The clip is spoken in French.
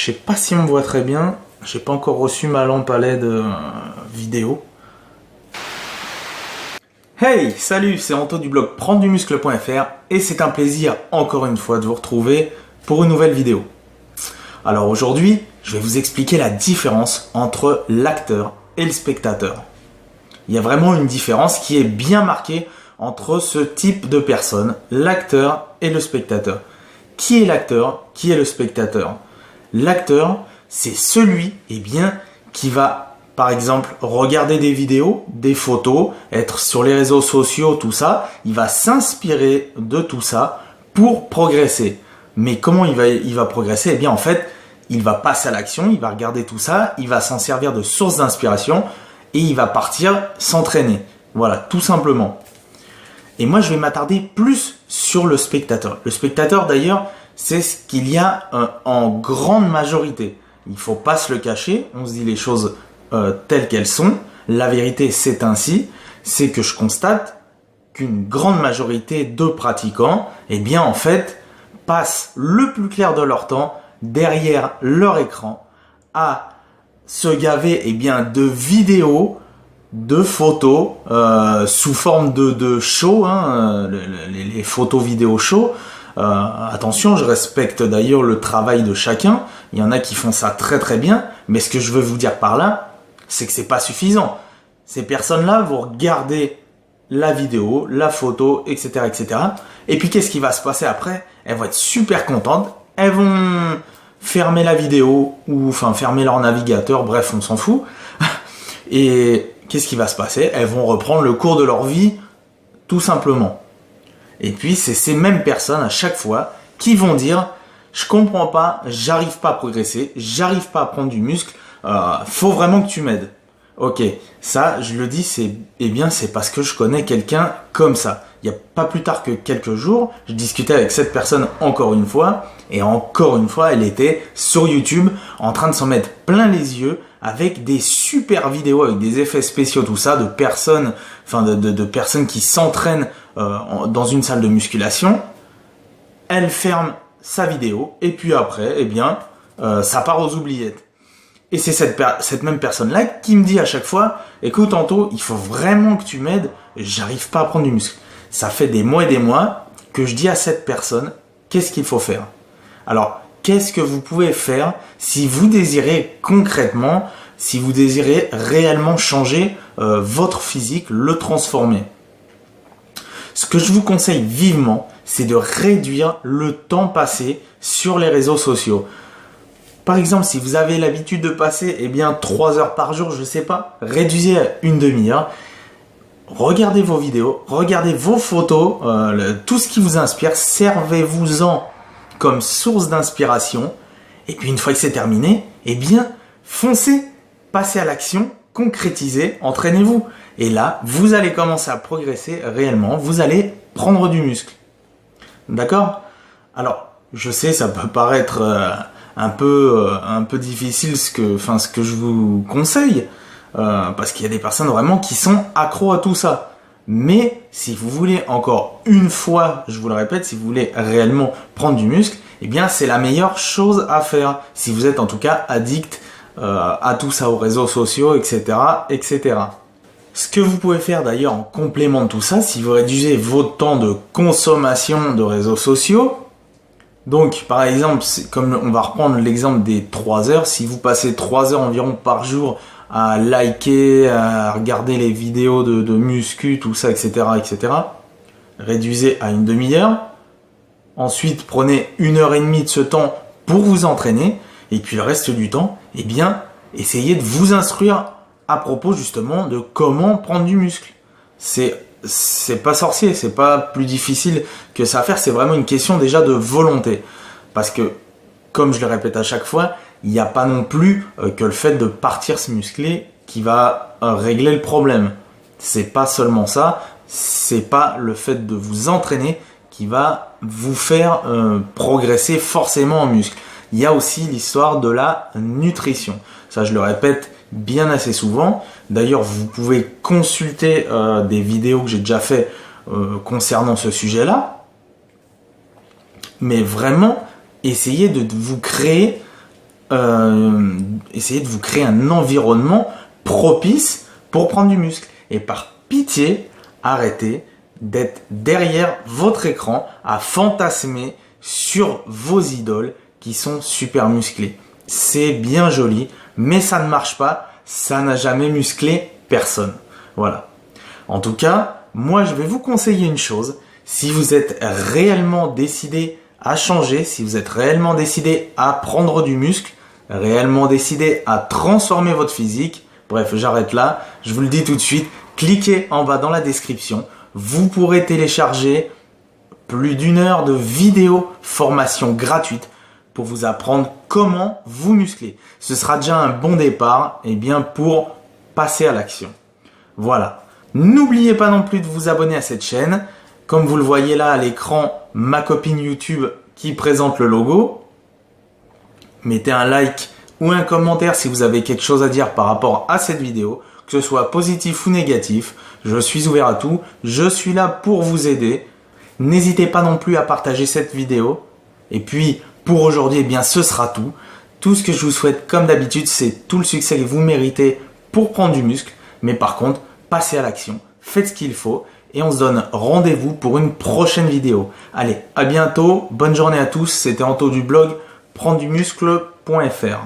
sais pas si on me voit très bien. J'ai pas encore reçu ma lampe à LED vidéo. Hey, salut, c'est Anto du blog prendredumuscle.fr et c'est un plaisir encore une fois de vous retrouver pour une nouvelle vidéo. Alors aujourd'hui, je vais vous expliquer la différence entre l'acteur et le spectateur. Il y a vraiment une différence qui est bien marquée entre ce type de personnes, l'acteur et le spectateur. Qui est l'acteur? Qui est le spectateur? L'acteur, c'est celui qui va, par exemple, regarder des vidéos, des photos, être sur les réseaux sociaux, tout ça. Il va s'inspirer de tout ça pour progresser. Mais comment il va progresser? Eh bien, en fait, il va passer à l'action, il va regarder tout ça, il va s'en servir de source d'inspiration et il va partir s'entraîner. Voilà, tout simplement. Et moi, je vais m'attarder plus sur le spectateur. Le spectateur, d'ailleurs, c'est ce qu'il y a en grande majorité. Il ne faut pas se le cacher, on se dit les choses telles qu'elles sont. La vérité, c'est ainsi. C'est que je constate qu'une grande majorité de pratiquants, en fait, passent le plus clair de leur temps derrière leur écran à se gaver de vidéos, de photos sous forme de show, les photos vidéo show. Attention, je respecte d'ailleurs le travail de chacun. Il y en a qui font ça très très bien, mais ce que je veux vous dire par là, c'est que c'est pas suffisant. Ces personnes-là vont regarder la vidéo, la photo, etc., etc. Et puis qu'est-ce qui va se passer après? Elles vont être super contentes. Elles vont fermer la vidéo ou fermer leur navigateur. Bref, on s'en fout. Et qu'est-ce qui va se passer? Elles vont reprendre le cours de leur vie, tout simplement. Et puis, c'est ces mêmes personnes, à chaque fois, qui vont dire « Je comprends pas, j'arrive pas à progresser, j'arrive pas à prendre du muscle, faut vraiment que tu m'aides. » Ok, ça, je le dis, c'est parce que je connais quelqu'un comme ça. Il n'y a pas plus tard que quelques jours, je discutais avec cette personne encore une fois, et encore une fois, elle était sur YouTube en train de s'en mettre plein les yeux avec des super vidéos, avec des effets spéciaux, tout ça, de personnes, de personnes qui s'entraînent dans une salle de musculation. Elle ferme sa vidéo, et puis après, ça part aux oubliettes. Et c'est cette même personne-là qui me dit à chaque fois « Écoute Anto, il faut vraiment que tu m'aides, j'arrive pas à prendre du muscle. » Ça fait des mois et des mois que je dis à cette personne « Qu'est-ce qu'il faut faire ?» Alors, qu'est-ce que vous pouvez faire si vous désirez concrètement, si vous désirez réellement changer votre physique, le transformer? Ce que je vous conseille vivement, c'est de réduire le temps passé sur les réseaux sociaux. Par exemple, si vous avez l'habitude de passer 3 heures par jour, je ne sais pas, réduisez à une demi-heure. Regardez vos vidéos, regardez vos photos, tout ce qui vous inspire, servez-vous-en comme source d'inspiration. Et puis une fois que c'est terminé, foncez, passez à l'action, concrétisez, entraînez-vous. Et là, vous allez commencer à progresser réellement, vous allez prendre du muscle. D'accord? Alors, je sais, ça peut paraître un peu difficile ce que je vous conseille, parce qu'il y a des personnes vraiment qui sont accros à tout ça. Mais si vous voulez encore une fois, je vous le répète, si vous voulez réellement prendre du muscle, c'est la meilleure chose à faire. Si vous êtes en tout cas addict à tout ça, aux réseaux sociaux, etc., etc. Ce que vous pouvez faire d'ailleurs en complément de tout ça, si vous réduisez votre temps de consommation de réseaux sociaux, donc par exemple, comme on va reprendre l'exemple des 3 heures, si vous passez 3 heures environ par jour à liker, à regarder les vidéos de muscu, tout ça, etc., etc., réduisez à une demi-heure. Ensuite, prenez 1h30 de ce temps pour vous entraîner, et puis le reste du temps, essayez de vous instruire à propos justement de comment prendre du muscle. C'est pas sorcier, c'est pas plus difficile que ça à faire, c'est vraiment une question déjà de volonté. Parce que, comme je le répète à chaque fois, il n'y a pas non plus que le fait de partir se muscler qui va régler le problème. C'est pas seulement ça, c'est pas le fait de vous entraîner qui va vous faire progresser forcément en muscle. Il y a aussi l'histoire de la nutrition. Ça, je le répète bien assez souvent. D'ailleurs, vous pouvez consulter des vidéos que j'ai déjà fait concernant ce sujet-là. Mais vraiment, essayez de vous créer essayez de vous créer un environnement propice pour prendre du muscle. Et par pitié, arrêtez d'être derrière votre écran à fantasmer sur vos idoles qui sont super musclées. C'est bien joli, mais ça ne marche pas. Ça n'a jamais musclé personne. Voilà. En tout cas, moi je vais vous conseiller une chose. Si vous êtes réellement décidé à changer, si vous êtes réellement décidé à prendre du muscle, réellement décidé à transformer votre physique, bref, j'arrête là. Je vous le dis tout de suite, cliquez en bas dans la description. Vous pourrez télécharger plus d'1 heure de vidéo formation gratuite pour vous apprendre comment vous muscler. Ce sera déjà un bon départ pour passer à l'action. Voilà. N'oubliez pas non plus de vous abonner à cette chaîne. Comme vous le voyez là à l'écran, ma copine YouTube qui présente le logo. Mettez un like ou un commentaire si vous avez quelque chose à dire par rapport à cette vidéo, que ce soit positif ou négatif. Je suis ouvert à tout. Je suis là pour vous aider. N'hésitez pas non plus à partager cette vidéo. Et puis, pour aujourd'hui, ce sera tout. Tout ce que je vous souhaite, comme d'habitude, c'est tout le succès que vous méritez pour prendre du muscle. Mais par contre, passez à l'action, faites ce qu'il faut et on se donne rendez-vous pour une prochaine vidéo. Allez, à bientôt, bonne journée à tous. C'était Anto du blog prendredumuscle.fr.